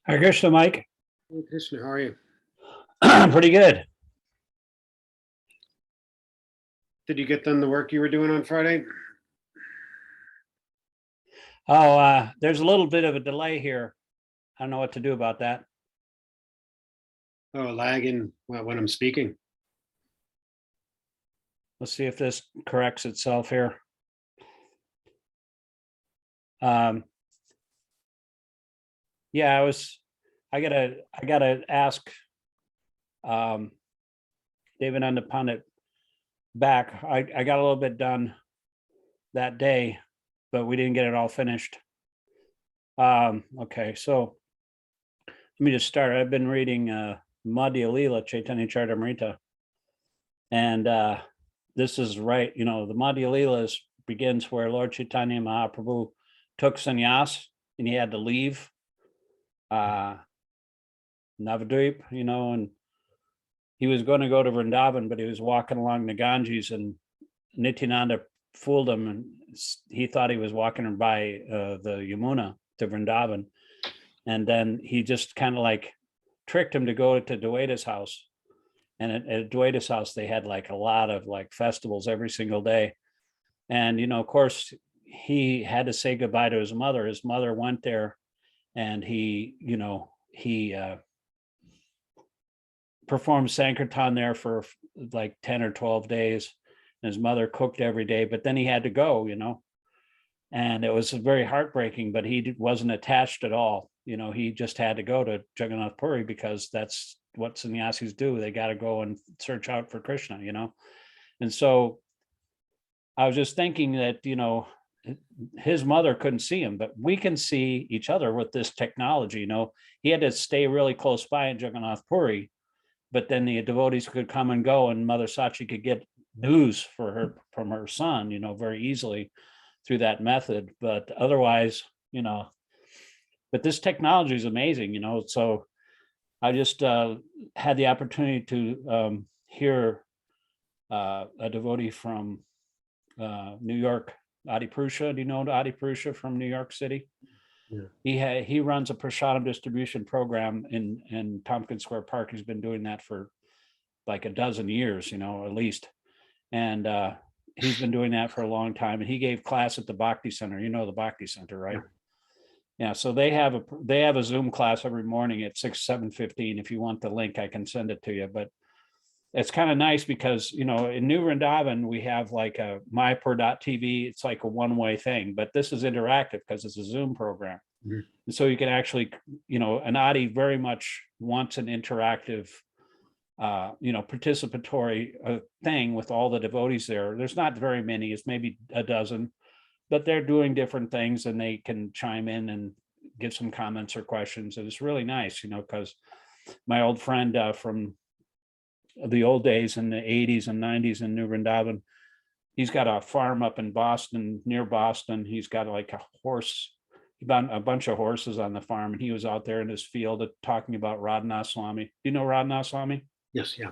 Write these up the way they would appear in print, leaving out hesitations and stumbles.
Hare Krishna, Mike. Hey, Krishna, how are you? Pretty good. Did you get done the work you were doing on Friday? Oh, there's a little bit of a delay here. I don't know what to do about that. Oh, lag in when I'm speaking. Let's see if this corrects itself here. Yeah, I gotta ask David and the Pundit back. I got a little bit done that day, but we didn't get it all finished. Okay, so let me just start. I've been reading Madhya Lila Chaitanya Charitamrita, and this is right. You know, the Madhya Lila begins where Lord Chaitanya Mahaprabhu took sannyas and he had to leave Navadvip, you know, and he was going to go to Vrindavan, but he was walking along the Ganges, and Nityananda fooled him, and he thought he was walking by the Yamuna to Vrindavan, and then he just kind of like tricked him to go to Dwaita's house. And at Dwaita's house, they had like a lot of like festivals every single day, and you know, of course, he had to say goodbye to his mother. His mother went there, and he, you know, he performed Sankirtan there for like 10 or 12 days. And his mother cooked every day, but then he had to go, you know, and it was very heartbreaking, but he wasn't attached at all. You know, he just had to go to Jagannath Puri because that's what sannyasis do. They got to go and search out for Krishna, you know. And so I was just thinking that, you know, his mother couldn't see him, but we can see each other with this technology. You know, he had to stay really close by in Jagannath Puri, but then the devotees could come and go, and Mother Sachi could get news for her from her son, you know, very easily through that method. But otherwise, you know, but this technology is amazing, you know. So I just had the opportunity to hear a devotee from New York, Adi Prusha. Do you know Adi Prusha from New York City? Yeah. He runs a prasadam distribution program in Tompkins Square Park. He's been doing that for like a dozen years, you know, at least. And he's been doing that for a long time. And he gave class at the Bhakti Center. You know the Bhakti Center, right? Yeah. So they have a Zoom class every morning at 7:15. If you want the link, I can send it to you. But it's kind of nice because, you know, in New Vrindavan, we have like a mypur.tv. It's like a one-way thing, but this is interactive because it's a Zoom program. Mm-hmm. And so you can actually, you know, and Adi very much wants an interactive, you know, participatory thing with all the devotees there. There's not very many, it's maybe a dozen, but they're doing different things and they can chime in and give some comments or questions. And it's really nice, you know, because my old friend from the old days in the 80s and 90s in New Vrindavan, he's got a farm up in Boston, near Boston. He's got like a bunch of horses on the farm, and he was out there in his field talking about Radhanath Swami. Do you know Radhanath Swami? Yes, yeah.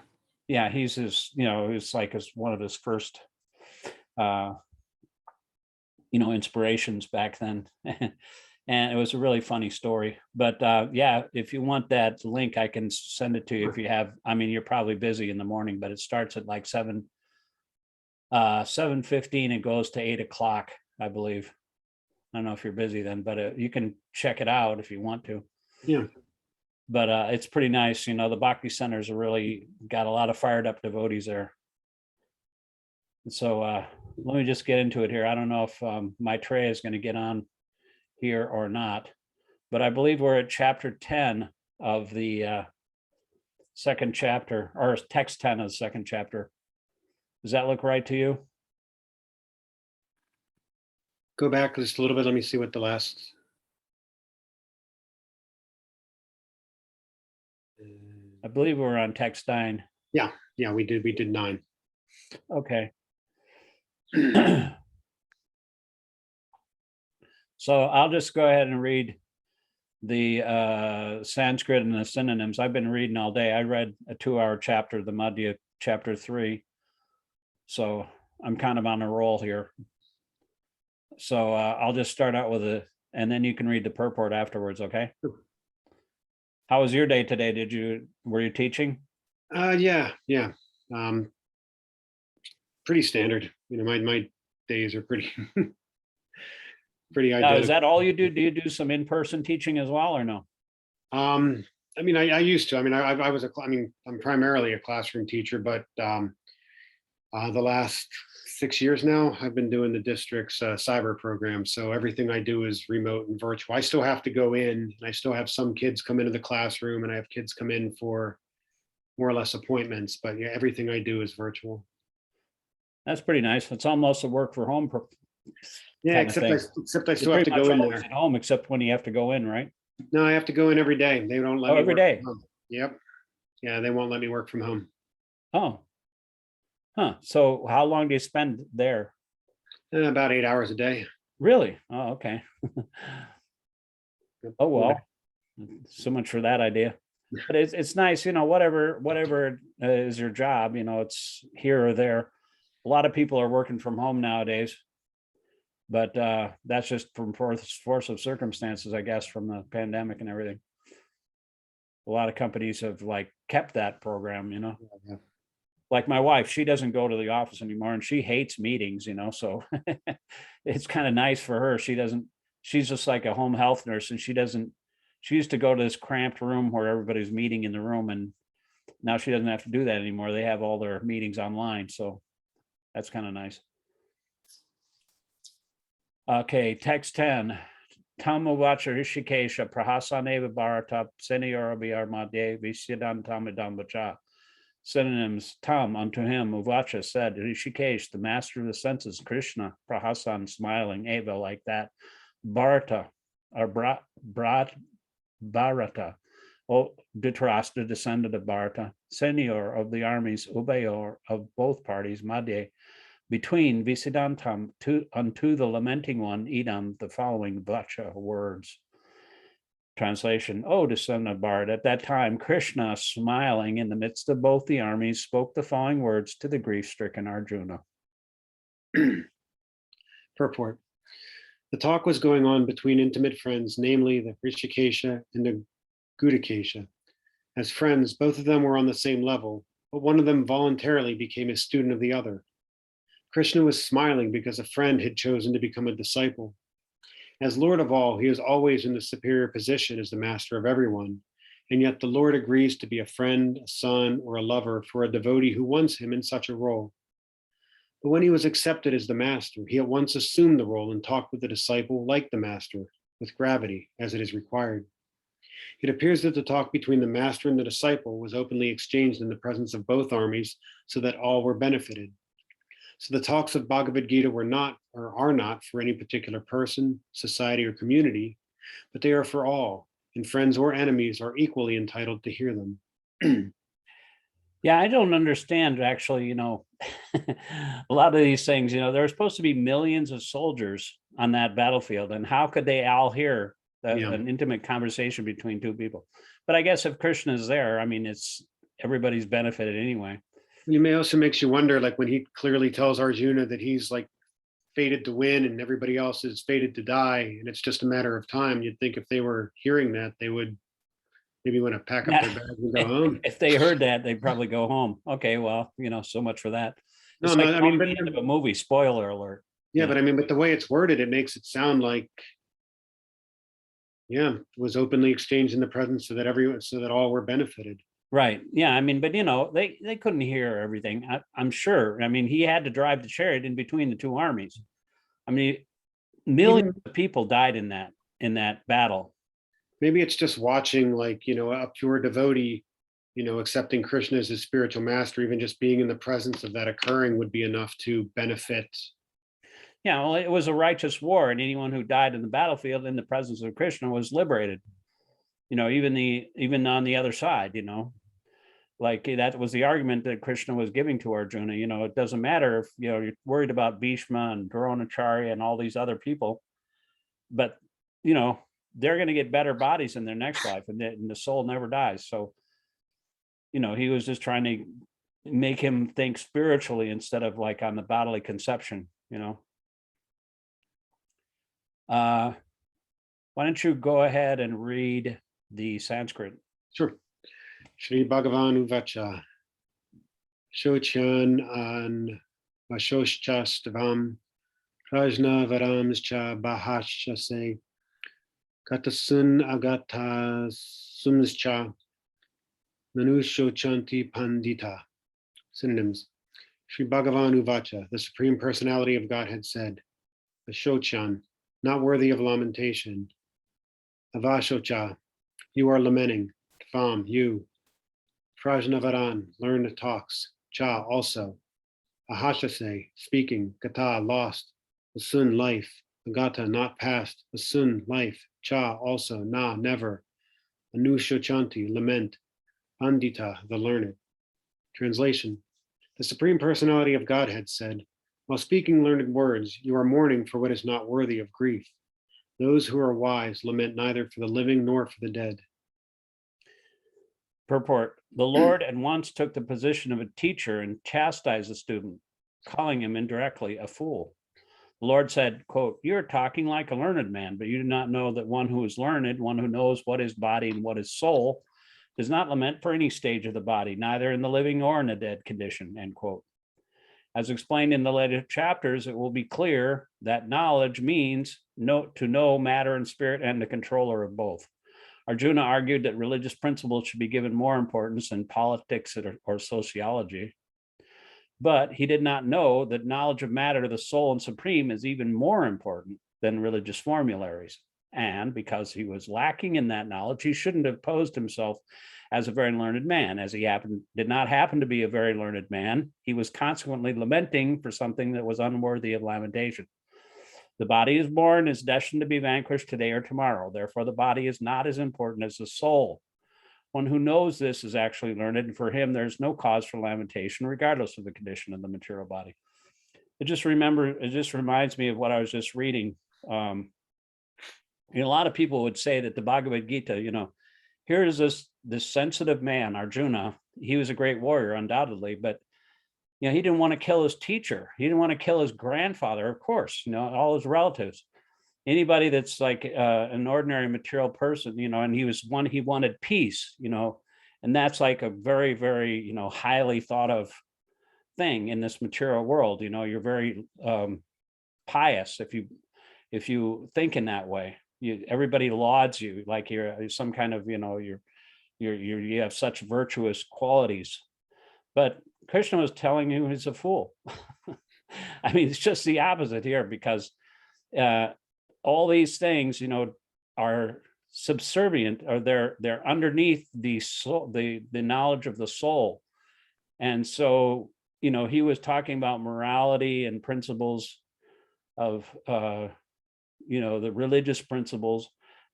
Yeah, he's his, you know, it's like one of his first you know, inspirations back then. And it was a really funny story. But yeah, if you want that link, I can send it to you if you have. I mean, you're probably busy in the morning, but it starts at like 7:15 and goes to 8 o'clock, I believe. I don't know if you're busy then, but you can check it out if you want to. Yeah. But it's pretty nice. You know, the Bhakti centers are really got a lot of fired up devotees there. And so let me just get into it here. I don't know if my tray is going to get on here or not, but I believe we're at chapter 10 of the second chapter, or text 10 of the second chapter. Does that look right to you? Go back just a little bit. Let me see what the last. I believe we're on text 9. Yeah, we did 9. Okay. So I'll just go ahead and read the Sanskrit and the synonyms. I've been reading all day. I read a 2-hour chapter, the Madhya chapter 3. So I'm kind of on a roll here. So I'll just start out with and then you can read the purport afterwards, okay? How was your day today? Were you teaching? Yeah, yeah. Um, Pretty standard. My days are pretty pretty Now, is identical. that all you do? Do you do some in-person teaching as well or no? Um, I used to. I was I'm primarily a classroom teacher, but the last 6 years now, I've been doing the district's cyber program. So everything I do is remote and virtual. I still have to go in, and I still have some kids come into the classroom, and I have kids come in for more or less appointments. But yeah, everything I do is virtual. That's pretty nice. It's almost a work for home Yeah, kind of thing. except I You're still have pretty to much go in always there. at home, except when you have to go in, right? No, I have to go in every day. They don't let Oh, me every work day. from home. Yep. Yeah, they won't let me work from home. Oh, huh. So how long do you spend there? About 8 hours a day. Really? Oh, okay. Yep. Oh, well, so much for that idea. But it's nice, whatever is your job, it's here or there. A lot of people are working from home nowadays, but that's just from force of circumstances, I guess, from the pandemic and everything. A lot of companies have like kept that program, Yeah. like my wife, she doesn't go to the office anymore and she hates meetings, so it's kind of nice for her. She's just like a home health nurse, and she used to go to this cramped room where everybody's meeting in the room, and now she doesn't have to do that anymore. They have all their meetings online. So that's kind of nice. Okay, text 10. Tamavacha Rishikesha Prahasaneva Bharata Senior Madhye Visyadan Tamadambacha. Synonyms: Tam, unto him, Uvacha said, Rishikesh, the master of the senses, Krishna, Prahasan, smiling, Eva, like that, Bharata, or Bharata, Dhritarashtra, descendant of Bharata, Senior of the armies, Ubayor of both parties, Madhye, between, Visidantam, unto the lamenting one, Idam, the following Vacha words. Translation: O descendant of Bharata, at that time, Krishna, smiling in the midst of both the armies, spoke the following words to the grief-stricken Arjuna. Purport. The talk was going on between intimate friends, namely the Rishikesha and the Gudakesha. As friends, both of them were on the same level, but one of them voluntarily became a student of the other. Krishna was smiling because a friend had chosen to become a disciple. As Lord of all, he is always in the superior position as the master of everyone, and yet the Lord agrees to be a friend, a son, or a lover for a devotee who wants him in such a role. But when he was accepted as the master, he at once assumed the role and talked with the disciple like the master, with gravity, as it is required. It appears that the talk between the master and the disciple was openly exchanged in the presence of both armies so that all were benefited. So the talks of Bhagavad-gītā were not or are not for any particular person, society, or community, but they are for all, and friends or enemies are equally entitled to hear them. Yeah, I don't understand actually, a lot of these things, there are supposed to be millions of soldiers on that battlefield, and how could they all hear Yeah. an intimate conversation between two people? But I guess if Krishna is there, it's everybody's benefited anyway. It may also makes you wonder, like when he clearly tells Arjuna that he's like fated to win and everybody else is fated to die, and it's just a matter of time. You'd think if they were hearing that, they would maybe want to pack up Yeah. their bags and go home. If they heard that, they'd probably go home. Okay, well, so much for that. No, It's no, like I mean, the end of a movie, spoiler alert. yeah, but I mean, but the way it's worded, it makes it sound like, yeah, it was openly exchanged in the presence so that everyone, so that all were benefited. Right. Yeah. But they couldn't hear everything. I'm sure. He had to drive the chariot in between the two armies. Millions Even of people died in that battle. maybe it's just watching, like, a pure devotee, accepting Krishna as his spiritual master, even just being in the presence of that occurring would be enough to benefit. Yeah, well, it was a righteous war, and anyone who died in the battlefield in the presence of Krishna was liberated. Even on the other side, like that was the argument that Krishna was giving to Arjuna. It doesn't matter if you're worried about Bhishma and Dronacharya and all these other people, but they're going to get better bodies in their next life, and the soul never dies. So he was just trying to make him think spiritually instead of like on the bodily conception. Why don't you go ahead and read the Sanskrit? Sure. Shri Bhagavan Uvacha. Shochan an Vashoshchastavam Prajna Varamscha Bahashase Katasun Agata Sumscha Manushochanti Pandita. Synonyms. Shri Bhagavan Uvacha, the Supreme Personality of Godhead said, Ashochan, not worthy of lamentation. Avashocha, you are lamenting. Tvam, you. Prajnavaran, learned talks. Cha, also. Ahashase, speaking. Gata, lost. Asun, life. Agata, not past. Asun, life. Cha, also. Na, never. Anushochanti, lament. Pandita, the learned. Translation. The Supreme Personality of Godhead said, while speaking learned words, you are mourning for what is not worthy of grief. Those who are wise lament neither for the living nor for the dead. Purport. The Lord at once took the position of a teacher and chastised the student, calling him indirectly a fool. The Lord said, quote, you are talking like a learned man, but you do not know that one who is learned, one who knows what is body and what is soul, does not lament for any stage of the body, neither in the living or in the dead condition, end quote. As explained in the later chapters, it will be clear that knowledge means to know matter and spirit and the controller of both. Arjuna argued that religious principles should be given more importance than politics or sociology. But he did not know that knowledge of matter, the soul and supreme, is even more important than religious formularies. And because he was lacking in that knowledge, he shouldn't have posed himself as a very learned man. As he did not happen to be a very learned man, he was consequently lamenting for something that was unworthy of lamentation. The body is born, is destined to be vanquished today or tomorrow. Therefore, the body is not as important as the soul. One who knows this is actually learned, and for him, there's no cause for lamentation, regardless of the condition of the material body. It just reminds me of what I was just reading. A lot of people would say that the Bhagavad-gītā, here is this sensitive man, Arjuna. He was a great warrior, undoubtedly, but he didn't want to kill his teacher. He didn't want to kill his grandfather, of course, all his relatives. Anybody that's like an ordinary material person, and he wanted peace, and that's like a very, very, highly thought of thing in this material world. You're very pious if you think in that way. Everybody lauds you like you're some kind of, you have such virtuous qualities. But Krishna was telling you he's a fool. I mean, it's just the opposite here, because all these things, are subservient, or they're underneath the soul, the knowledge of the soul. And so, he was talking about morality and principles of, the religious principles,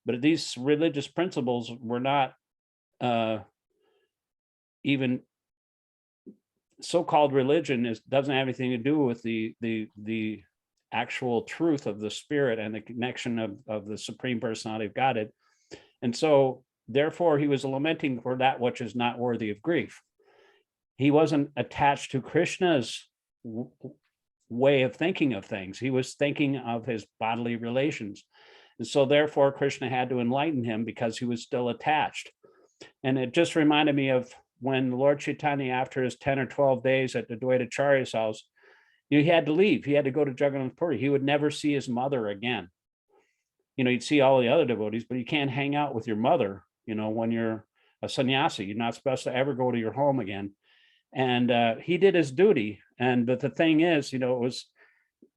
but these religious principles were not even so-called religion doesn't have anything to do with the actual truth of the spirit and the connection of the Supreme Personality of Godhead. And so therefore he was lamenting for that which is not worthy of grief. He wasn't attached to Krishna's way of thinking of things. He was thinking of his bodily relations. And so therefore Krishna had to enlighten him, because he was still attached. And it just reminded me of when Lord Chaitanya, after his 10 or 12 days at the Dvaitacharya's house, he had to leave. He had to go to Jagannath Puri. He would never see his mother again. You'd see all the other devotees, but you can't hang out with your mother, when you're a sannyasi. You're not supposed to ever go to your home again. And he did his duty. But the thing is, it was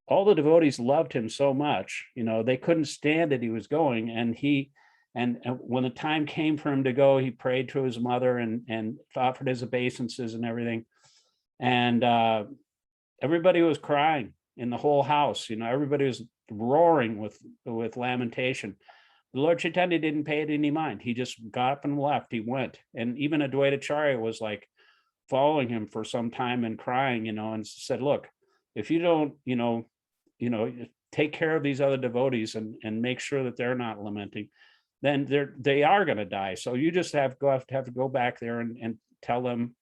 all the devotees loved him so much, they couldn't stand it. He was going, and when the time came for him to go, he prayed to his mother and offered his obeisances and everything. And everybody was crying in the whole house. Everybody was roaring with lamentation. The Lord Chaitanya didn't pay it any mind. He just got up and left. He went. And even Advaitacharya was like following him for some time and crying, and said, look, if you don't, take care of these other devotees and make sure that they're not lamenting, then they are going to die. So you just have to go back there and tell them,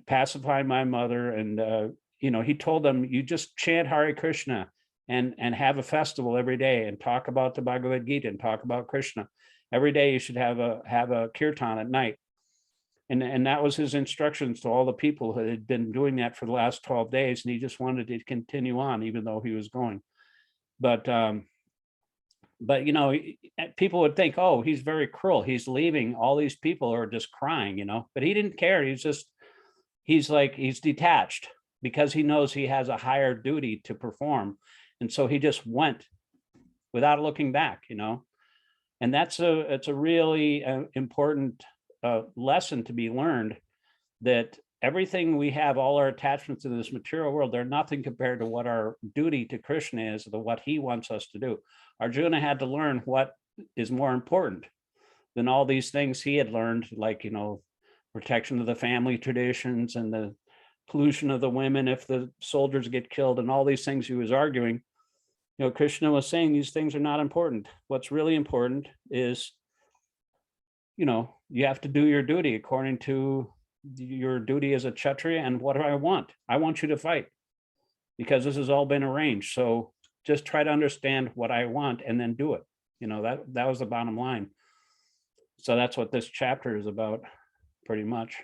pacify my mother. And, he told them, you just chant Hare Krishna and have a festival every day and talk about the Bhagavad-gītā and talk about Krishna. Every day you should have a kirtan at night. And that was his instructions to all the people who had been doing that for the last 12 days. And he just wanted to continue on, even though he was going. But you know, people would think, oh, he's very cruel. He's leaving all these people who are just crying, you know, but he didn't care. He's detached because he knows he has a higher duty to perform. And so he just went without looking back, you know, and it's a really important lesson to be learned, that everything we have, all our attachments in this material world, they're nothing compared to what our duty to Krishna is, to what he wants us to do. Arjuna had to learn what is more important than all these things he had learned, like, you know, protection of the family traditions and the pollution of the women if the soldiers get killed and all these things he was arguing. You know, Krishna was saying these things are not important. What's really important is, you know, you have to do your duty according to your duty as a Kshatriya. And what do I want? I want you to fight, because this has all been arranged. So just try to understand what I want and then do it. You know, that was the bottom line. So that's what this chapter is about, pretty much.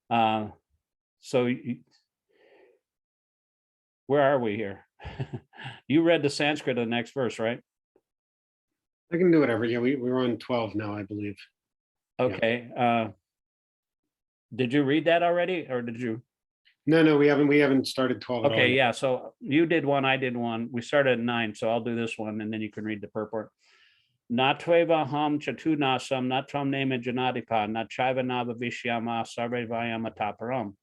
Where are we here? You read the Sanskrit of the next verse, right? I can do whatever. Yeah, we're on 12 now, I believe. Okay. Yeah. Did you read that already, or did you? No, we haven't started 12 at all. Okay, yeah. So you did one, I did one. We started at 9, so I'll do this one, and then you can read the purport. Natveva ham chatunasam natram neme janadipa nachaiva navavishyama sarve vayamataparam.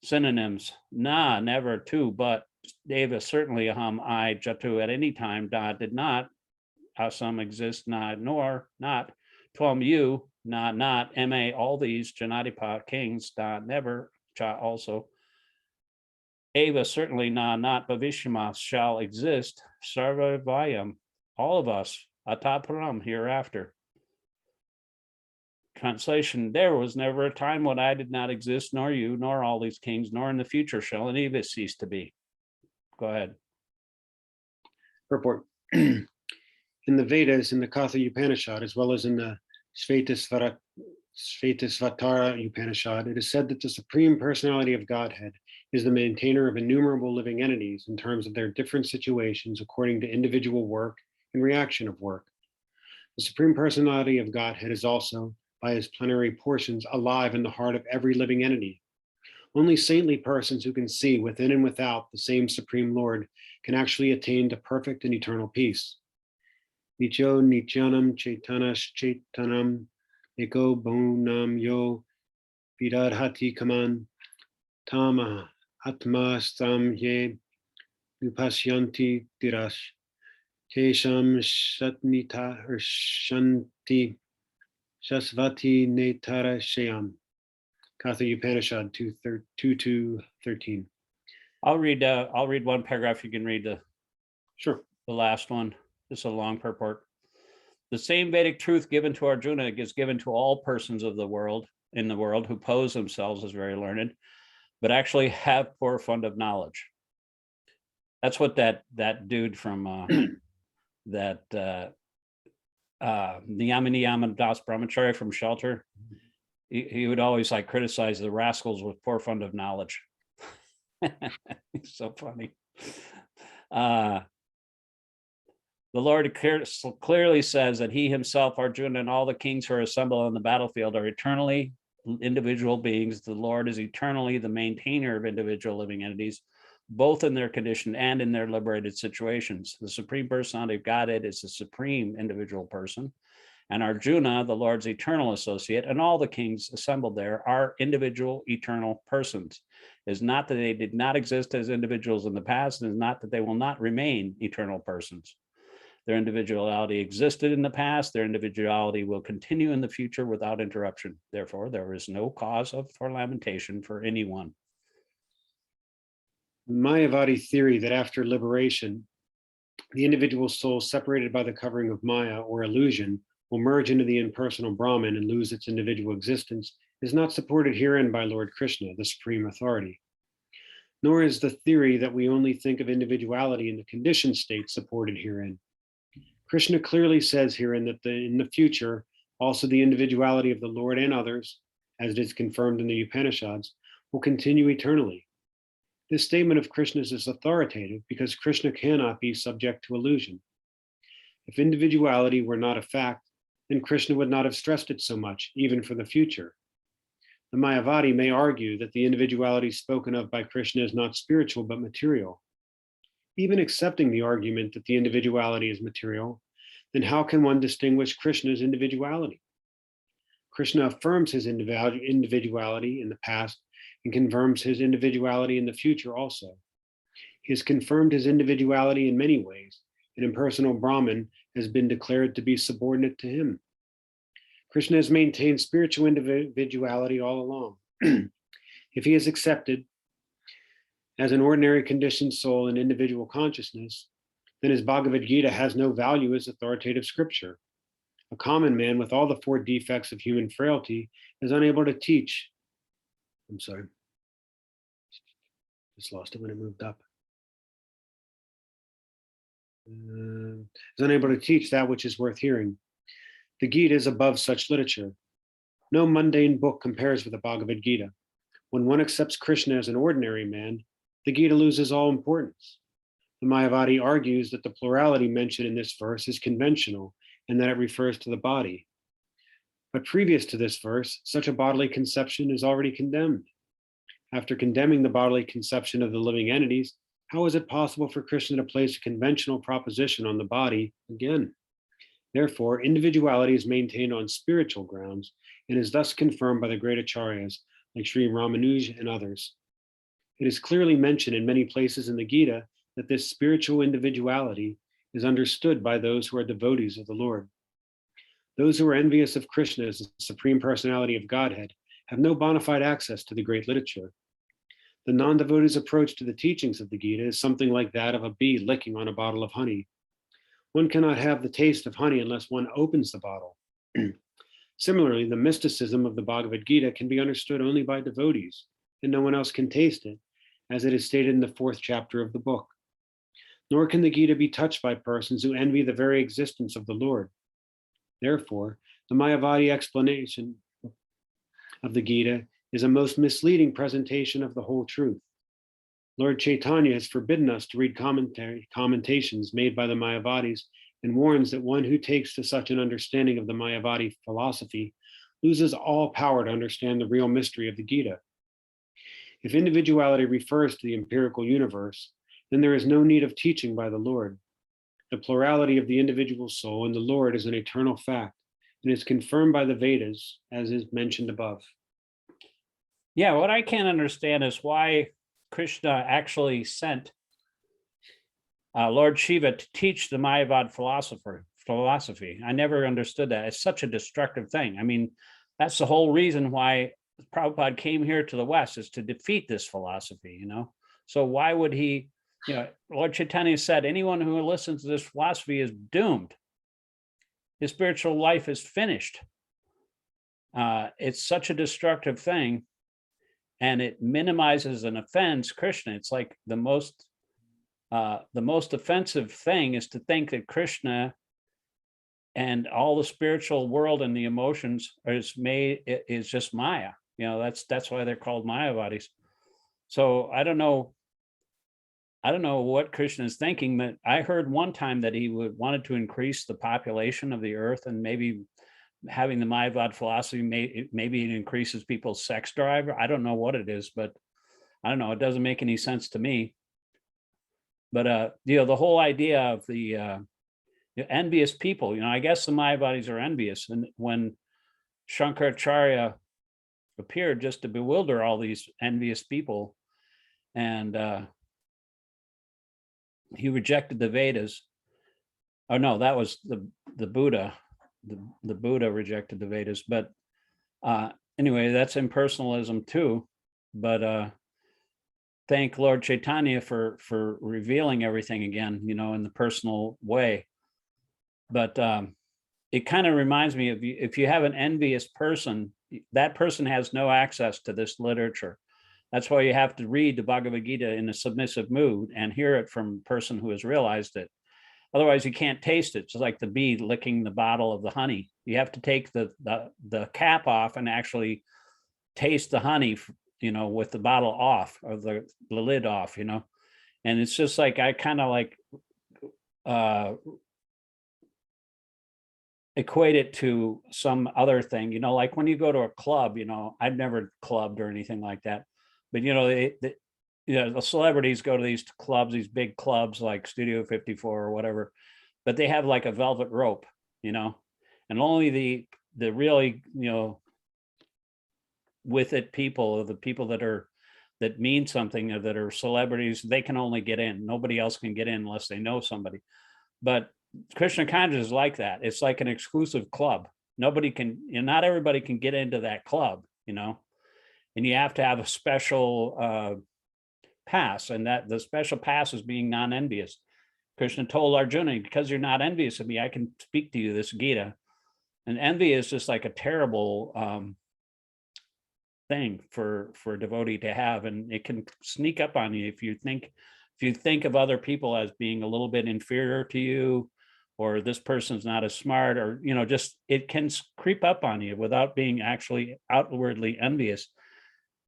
Synonyms: na, never; two, but; deva, certainly; aham, I; jatu, at any time; da, did not; asam, exist; na, nor; not; tvam, you; na, not; ma, all these; janadipa, kings; da, never; cha, also; eva, certainly; na, not; bhavishyamas, shall exist; sarva vayam, all of us; ataparam, hereafter. Translation: there was never a time when I did not exist, nor you, nor all these kings, nor in the future shall any of it cease to be. Go ahead. Purport. In the Vedas, in the Katha Upanishad, as well as in the Śikṣāṣtaka Upanishad, it is said that the Supreme Personality of Godhead is the maintainer of innumerable living entities in terms of their different situations according to individual work and reaction of work. The Supreme Personality of Godhead is also, by his plenary portions, alive in the heart of every living entity. Only saintly persons who can see within and without the same Supreme Lord can actually attain to perfect and eternal peace. Nicho nityanam chaitanas chaitanam eko bonam yo vidadhati kaman tama atma stam ye upasyanti dirash tesham shatnita or shanti Shasvati Netara Shayam. Katha Upanishad 2:2-13. I'll read one paragraph. You can read Sure. The last one. This is a long purport. The same Vedic truth given to Arjuna is given to all persons of the world, in the world, who pose themselves as very learned, but actually have poor fund of knowledge. That's what that dude from the Yamini Das Brahmachari from Shelter, he would always like criticize the rascals with poor fund of knowledge. It's so funny. The Lord clearly says that he himself, Arjuna, and all the kings who are assembled on the battlefield are eternally individual beings. The Lord is eternally the maintainer of individual living entities, both in their condition and in their liberated situations. The Supreme Personality of Godhead is the supreme individual person, and Arjuna, the Lord's eternal associate, and all the kings assembled there are individual eternal persons. It is not that they did not exist as individuals in the past, and it is not that they will not remain eternal persons. Their individuality existed in the past. Their individuality will continue in the future without interruption. Therefore, there is no cause for lamentation for anyone. Mayavadi theory that after liberation, the individual soul separated by the covering of Maya or illusion will merge into the impersonal Brahman and lose its individual existence is not supported herein by Lord Krishna, the Supreme Authority. Nor is the theory that we only think of individuality in the conditioned state supported herein. Krishna clearly says herein that in the future, also the individuality of the Lord and others, as it is confirmed in the Upanishads, will continue eternally. This statement of Krishna's is authoritative because Krishna cannot be subject to illusion. If individuality were not a fact, then Krishna would not have stressed it so much, even for the future. The Mayavadi may argue that the individuality spoken of by Krishna is not spiritual but material. Even accepting the argument that the individuality is material, then how can one distinguish Krishna's individuality? Krishna affirms his individuality in the past and confirms his individuality in the future also. He has confirmed his individuality in many ways. An impersonal Brahman has been declared to be subordinate to him. Krishna has maintained spiritual individuality all along. If he is accepted as an ordinary conditioned soul in individual consciousness, then his Bhagavad-gītā has no value as authoritative scripture. A common man with all the 4 defects of human frailty is unable to teach. I'm sorry. Just lost it when it moved up. Is unable to teach that which is worth hearing. The Gita is above such literature. No mundane book compares with the Bhagavad-gītā. When one accepts Krishna as an ordinary man, the Gita loses all importance. The Mayavadi argues that the plurality mentioned in this verse is conventional and that it refers to the body. But previous to this verse, such a bodily conception is already condemned. After condemning the bodily conception of the living entities, how is it possible for Krishna to place a conventional proposition on the body again? Therefore, individuality is maintained on spiritual grounds and is thus confirmed by the great acharyas like Sri Ramanuja and others. It is clearly mentioned in many places in the Gita that this spiritual individuality is understood by those who are devotees of the Lord. Those who are envious of Krishna as the Supreme Personality of Godhead have no bona fide access to the great literature. The non-devotee's approach to the teachings of the Gita is something like that of a bee licking on a bottle of honey. One cannot have the taste of honey unless one opens the bottle. Similarly, the mysticism of the Bhagavad-gītā can be understood only by devotees, and no one else can taste it, as it is stated in the 4th chapter of the book. Nor can the Gita be touched by persons who envy the very existence of the Lord. Therefore, the Mayavadi explanation of the Gita is a most misleading presentation of the whole truth. Lord Chaitanya has forbidden us to read commentations made by the Mayavadis and warns that one who takes to such an understanding of the Mayavadi philosophy loses all power to understand the real mystery of the Gita. If individuality refers to the empirical universe, then there is no need of teaching by the Lord. The plurality of the individual soul and the Lord is an eternal fact and is confirmed by the Vedas, as is mentioned above. Yeah, what I can't understand is why Krishna actually sent Lord Shiva to teach the Mayavad philosophy. I never understood that. It's such a destructive thing. I mean, that's the whole reason why Prabhupada came here to the West, is to defeat this philosophy, you know? So why would he, you know, Lord Chaitanya said, anyone who listens to this philosophy is doomed. His spiritual life is finished. It's such a destructive thing. And it minimizes and offends Krishna. It's like the most offensive thing is to think that Krishna and all the spiritual world and the emotions is just Maya. You know, that's why they're called Mayavadis. So I don't know what Krishna is thinking, but I heard one time that he wanted to increase the population of the earth, and maybe having the Mayavad philosophy, maybe it increases people's sex drive. I don't know what it is, but I don't know. It doesn't make any sense to me. But you know, the whole idea of the envious people, you know, I guess the Mayavadis are envious. And when Shankaracharya appeared just to bewilder all these envious people, and he rejected the Vedas. Oh no, that was the Buddha. The Buddha rejected the Vedas, but anyway, that's impersonalism too. But thank Lord Chaitanya for revealing everything again, you know, in the personal way. But it kind of reminds me of, if you have an envious person, that person has no access to this literature. That's why you have to read the Bhagavad-gītā in a submissive mood and hear it from a person who has realized it. Otherwise, you can't taste it. It's like the bee licking the bottle of the honey. You have to take the cap off and actually taste the honey, with the bottle off, or the lid off, And it's just like, I kind of like equate it to some other thing, like when you go to a club, I've never clubbed or anything like that, but the celebrities go to these clubs, these big clubs like Studio 54 or whatever, but they have like a velvet rope, and only the really, with it people, or the people that mean something, or that are celebrities, they can only get in. Nobody else can get in unless they know somebody. But Krishna consciousness is like that. It's like an exclusive club. Nobody can, not everybody can get into that club, and you have to have a special pass, and that the special pass is being non-envious. Krishna told Arjuna, because you're not envious of me, I can speak to you this Gita. And envy is just like a terrible thing for a devotee to have, and it can sneak up on you if you think of other people as being a little bit inferior to you, or this person's not as smart, or just it can creep up on you without being actually outwardly envious.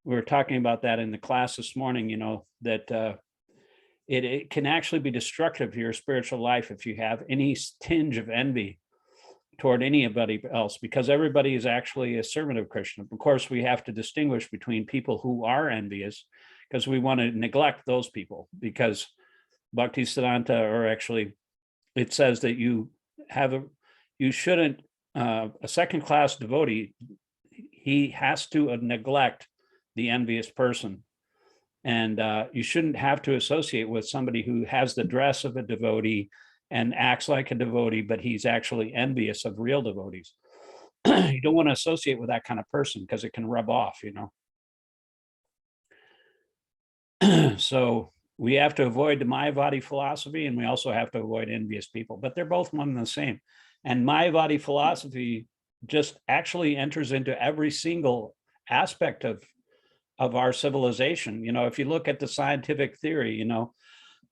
We were talking about that in the class this morning, that it can actually be destructive to your spiritual life if you have any tinge of envy toward anybody else, because everybody is actually a servant of Krishna. Of course, we have to distinguish between people who are envious, because we want to neglect those people, because Bhaktisiddhanta, or actually it says that you shouldn't, a second-class devotee, he has to neglect the envious person. And you shouldn't have to associate with somebody who has the dress of a devotee and acts like a devotee, but he's actually envious of real devotees. You don't want to associate with that kind of person, because it can rub off, So we have to avoid the Mayavadi philosophy, and we also have to avoid envious people, but they're both one and the same. And Mayavadi philosophy just actually enters into every single aspect of our civilization. If you look at the scientific theory,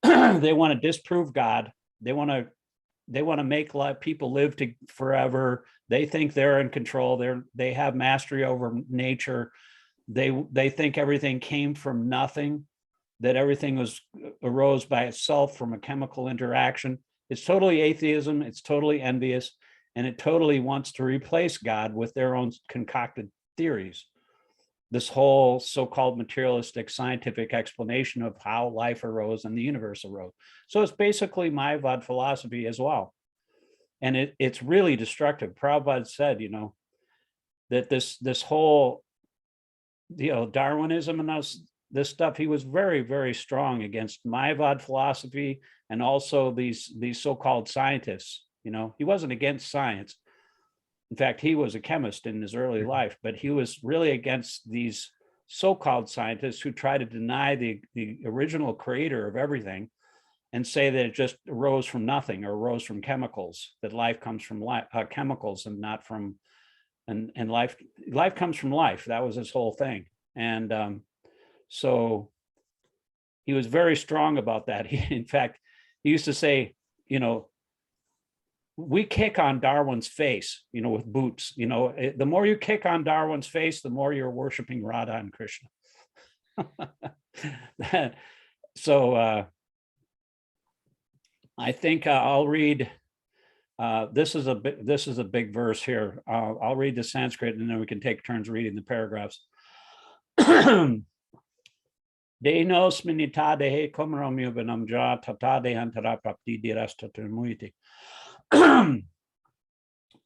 they want to disprove God. They want to make people live forever. They think they're in control. They have mastery over nature. They think everything came from nothing, that everything arose by itself from a chemical interaction. It's totally atheism. It's totally envious, and it totally wants to replace God with their own concocted theories. This whole so-called materialistic scientific explanation of how life arose and the universe arose. So it's basically Mayavad philosophy as well. And it's really destructive. Prabhupada said, that this whole, Darwinism and this stuff, he was very, very strong against Mayavad philosophy, and also these so-called scientists. He wasn't against science. In fact, he was a chemist in his early life, but he was really against these so-called scientists who try to deny the original creator of everything, and say that it just arose from nothing, or arose from chemicals, that life comes from chemicals and not from, and life comes from life. That was his whole thing. And so he was very strong about that. In fact, he used to say, we kick on Darwin's face, with boots. The more you kick on Darwin's face, the more you're worshiping Radha and Krishna. So I think I'll read. This is a big verse here. I'll read the Sanskrit, and then we can take turns reading the paragraphs. Denosminita dehe komramyubanam ja tata dehantara prapti dirastatamuiti.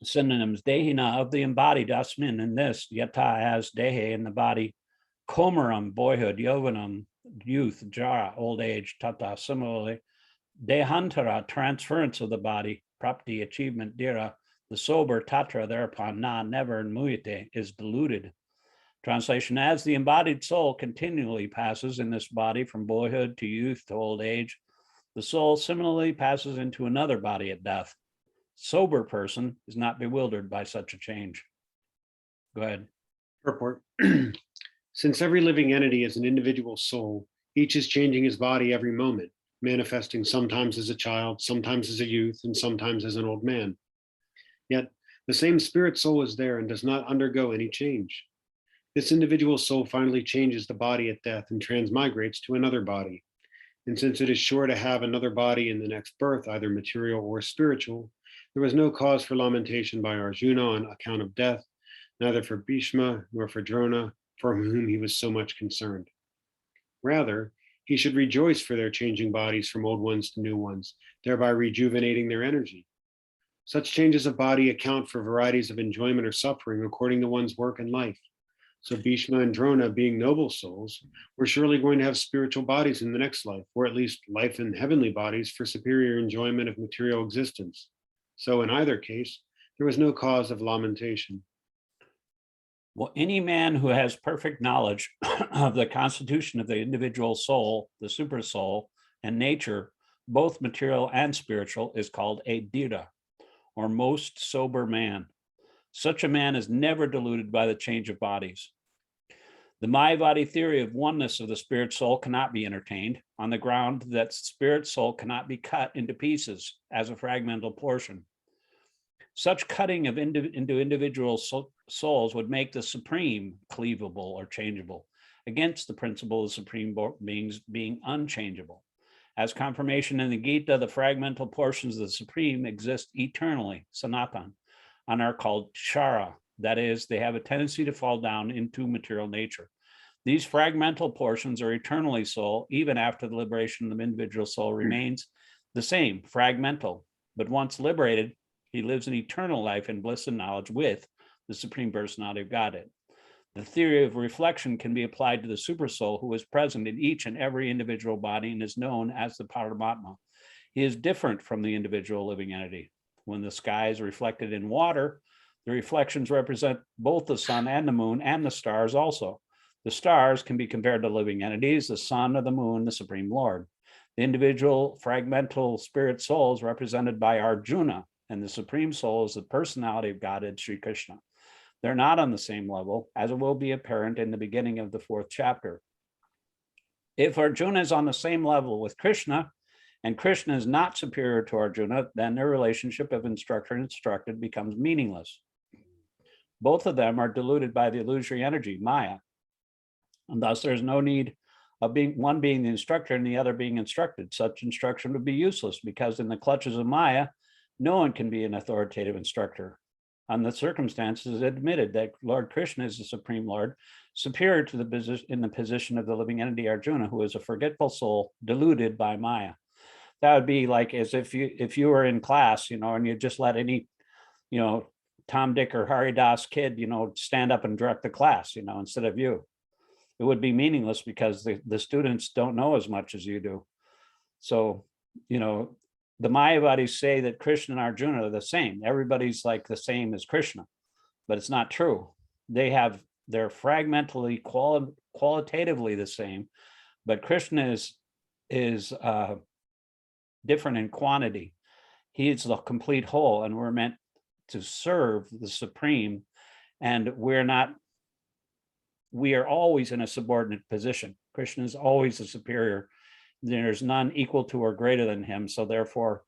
Synonyms: Dehina, of the embodied, asmin, in this, yata, as, dehe, in the body, komaram, boyhood, yovanam, youth, jara, old age, tata, similarly, dehantara, transference of the body, prapti, achievement, dira, the sober, tatra, thereupon, na, never, and muyate, is diluted. Translation: as the embodied soul continually passes in this body from boyhood to youth to old age, the soul similarly passes into another body at death. Sober person is not bewildered by such a change. Go ahead. Purport. Since every living entity is an individual soul, each is changing his body every moment. manifesting sometimes as a child, sometimes as a youth, and sometimes as an old man. Yet the same spirit soul is there and does not undergo any change. This individual soul finally changes the body at death and transmigrates to another body. And since it is sure to have another body in the next birth, either material or spiritual, there was no cause for lamentation by Arjuna on account of death, neither for Bhishma nor for Drona, for whom he was so much concerned. Rather, he should rejoice for their changing bodies from old ones to new ones, thereby rejuvenating their energy. Such changes of body account for varieties of enjoyment or suffering according to one's work and life. So Bhishma and Drona, being noble souls, were surely going to have spiritual bodies in the next life, or at least life in heavenly bodies for superior enjoyment of material existence. So in either case, there was no cause of lamentation. Well, any man who has perfect knowledge of the constitution of the individual soul, the super soul, and nature, both material and spiritual, is called a dhira, or most sober man. Such a man is never deluded by the change of bodies. The Mayavadi theory of oneness of the spirit soul cannot be entertained on the ground that spirit soul cannot be cut into pieces as a fragmental portion. Such cutting of into individual souls would make the supreme cleavable or changeable against the principle of supreme beings being unchangeable. As confirmation in the Gita, the fragmental portions of the supreme exist eternally, sanatan, and are called kshara. That is, they have a tendency to fall down into material nature. These fragmental portions are eternally soul, even after the liberation of the individual soul remains the same, fragmental. But once liberated, he lives an eternal life in bliss and knowledge with the Supreme Personality of Godhead. The theory of reflection can be applied to the supersoul who is present in each and every individual body and is known as the Paramatma. He is different from the individual living entity. When the sky is reflected in water, the reflections represent both the sun and the moon and the stars also. The stars can be compared to living entities, the sun or the moon, the Supreme Lord. The individual fragmental spirit soul is represented by Arjuna, and the Supreme Soul is the personality of Godhead, Sri Krishna. They're not on the same level, as it will be apparent in the beginning of the 4th chapter. If Arjuna is on the same level with Krishna, and Krishna is not superior to Arjuna, then their relationship of instructor and instructed becomes meaningless. Both of them are deluded by the illusory energy, Maya, and thus there's no need of one being the instructor and the other being instructed. Such instruction would be useless because in the clutches of Maya, no one can be an authoritative instructor. On the circumstances, admitted that Lord Krishna is the Supreme Lord, superior to the position of the living entity Arjuna, who is a forgetful soul deluded by Maya. That would be like as if you were in class, and you just let any, Tom, Dick, or Hari Das kid, stand up and direct the class, instead of you. It would be meaningless because the students don't know as much as you do. So, the Mayavadis say that Krishna and Arjuna are the same. Everybody's like the same as Krishna, but it's not true. They're fragmentally, qualitatively the same, but Krishna is different in quantity. He is the complete whole, and we're meant to serve the Supreme, and we are always in a subordinate position. Krishna is always a superior. There's none equal to or greater than him. So therefore,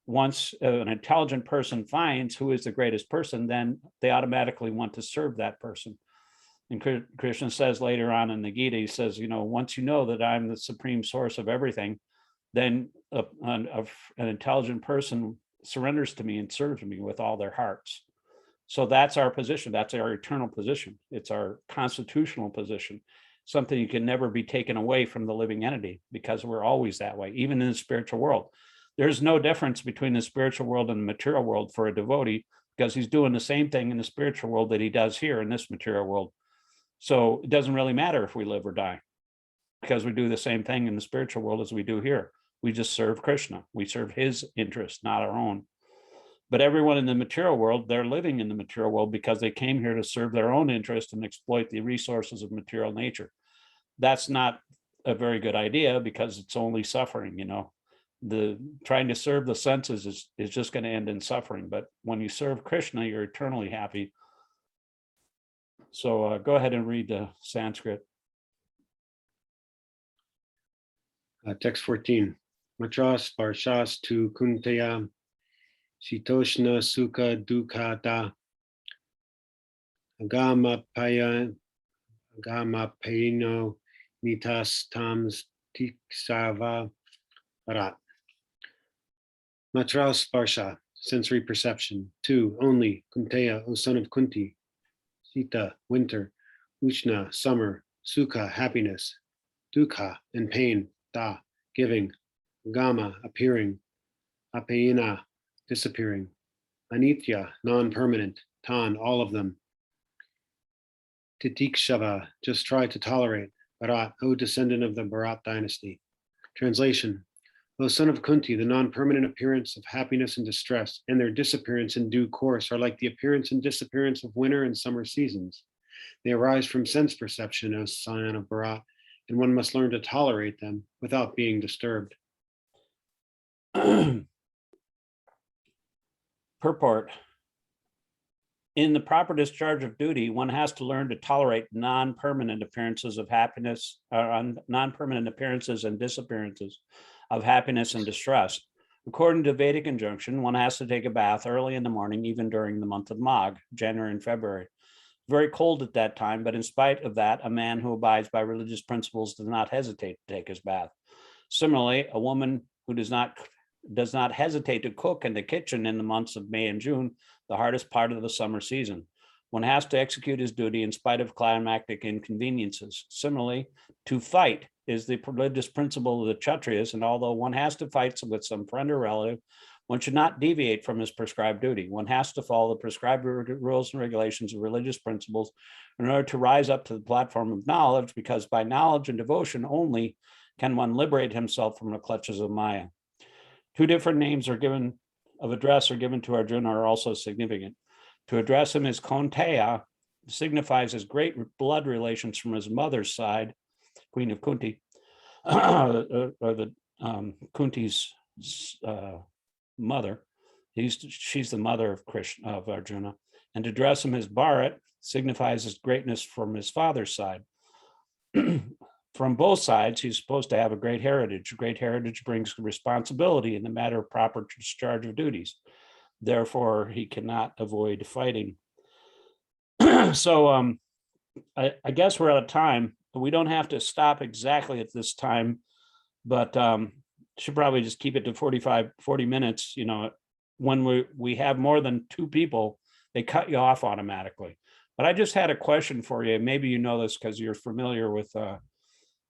once an intelligent person finds who is the greatest person, then they automatically want to serve that person. And Krishna says later on in the Gita, he says, once you know that I'm the supreme source of everything, then an intelligent person surrenders to me and serves me with all their hearts. So that's our position. That's our eternal position. It's our constitutional position, something you can never be taken away from the living entity because we're always that way, even in the spiritual world. There's no difference between the spiritual world and the material world for a devotee because he's doing the same thing in the spiritual world that he does here in this material world. So it doesn't really matter if we live or die because we do the same thing in the spiritual world as we do here. We just serve Krishna. We serve his interest, not our own. But everyone in the material world, they're living in the material world because they came here to serve their own interest and exploit the resources of material nature. That's not a very good idea because it's only suffering, The trying to serve the senses is just going to end in suffering. But when you serve Krishna, you're eternally happy. So go ahead and read the Sanskrit. Text 14. Matras Parshas tu Kunteya Shitoshna Sukha Dukkata Agama Payino Nitas Tams Tiksava Parat. Matras Parsha, sensory perception. 2, only. Kunteya, O son of Kunti. Sita, winter. Ushna, summer. Sukha, happiness. Dukkha, and pain. Da, giving. Gama, appearing. Apayina, disappearing. Anitya, non-permanent. Tan, all of them. Titikshava, just try to tolerate. Bharat, O descendant of the Bharat dynasty. Translation. O son of Kunti, the non-permanent appearance of happiness and distress, and their disappearance in due course are like the appearance and disappearance of winter and summer seasons. They arise from sense perception, O son of Bharat, and one must learn to tolerate them without being disturbed. Purport. In the proper discharge of duty, one has to learn to tolerate non-permanent appearances of happiness, non-permanent appearances and disappearances of happiness and distress. According to Vedic injunction, one has to take a bath early in the morning, even during the month of Magh, January and February. Very cold at that time, but in spite of that, a man who abides by religious principles does not hesitate to take his bath. Similarly, a woman who does not hesitate to cook in the kitchen in the months of May and June, the hardest part of the summer season. One has to execute his duty in spite of climactic inconveniences. Similarly, to fight is the religious principle of the Kshatriyas, and although one has to fight with some friend or relative, one should not deviate from his prescribed duty. One has to follow the prescribed rules and regulations of religious principles in order to rise up to the platform of knowledge, because by knowledge and devotion only can one liberate himself from the clutches of Maya. 2 different names are given of address are given to Arjuna are also significant. To address him as Kaunteya signifies his great blood relations from his mother's side, Queen of Kunti, or the Kunti's mother. She's the mother of Krishna, of Arjuna. And to address him as Bharat signifies his greatness from his father's side. From both sides, he's supposed to have a great heritage. Great heritage brings responsibility in the matter of proper discharge of duties. Therefore, he cannot avoid fighting. So I guess we're out of time. We don't have to stop exactly at this time, but should probably just keep it to 40 minutes. You know, when we have more than 2 people, they cut you off automatically. But I just had a question for you. Maybe you know this because you're familiar with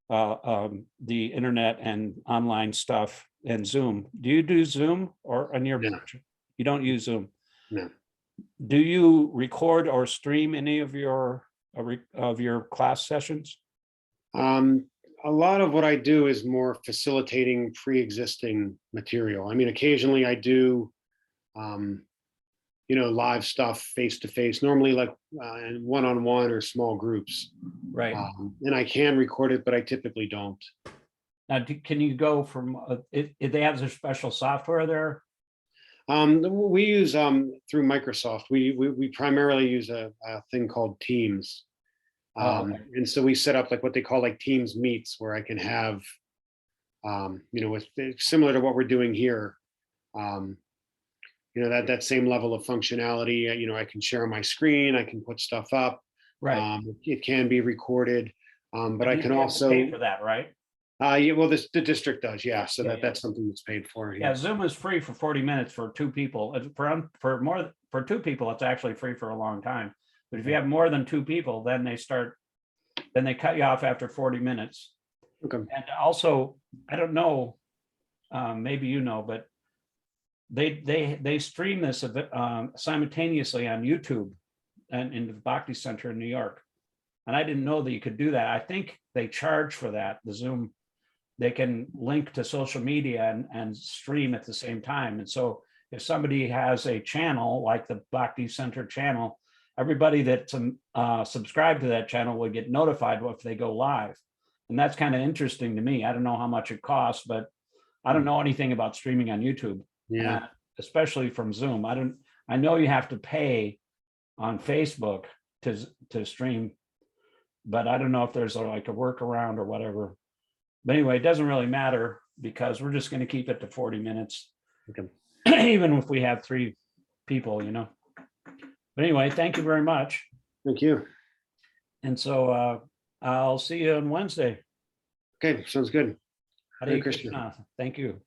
the internet and online stuff and Zoom. Do you do Zoom or on your? No. You don't use Zoom? No. Do you record or stream any of your class sessions? A lot of what I do is more facilitating pre-existing material. I mean, occasionally I do, live stuff face-to-face, normally like one-on-one or small groups. Right. And I can record it, but I typically don't. Now, can you go from, if they have their special software there? We use through Microsoft. We primarily use a thing called Teams. Okay. And so we set up like what they call like Teams meets, where I can have, with similar to what we're doing here, that same level of functionality. I can share my screen, I can put stuff up. Right. It can be recorded, but I can also pay for that, right? Yeah, well, the district does, yeah. So Yeah, that's something that's paid for. Yeah, Zoom is free for 40 minutes for 2 people. For 2 people, it's actually free for a long time. But if you have more than 2 people, then they cut you off after 40 minutes. Okay. And also, I don't know, maybe you know, but they stream this simultaneously on YouTube and in the Bhakti Center in New York. And I didn't know that you could do that. I think they charge for that, the Zoom. They can link to social media and stream at the same time. And so if somebody has a channel like the Bhakti Center channel, everybody that's subscribed to that channel will get notified if they go live. And that's kind of interesting to me. I don't know how much it costs, but I don't know anything about streaming on YouTube. Yeah. Especially from Zoom. I know you have to pay on Facebook to stream, but I don't know if there's like a workaround or whatever. But anyway, it doesn't really matter. because we're just going to keep it to 40 minutes, Okay. even if we have 3 people, you know. But anyway, thank you very much. Thank you. And so I'll see you on Wednesday. Okay, sounds good. Hare Hare Krishna. Krishna. Thank you.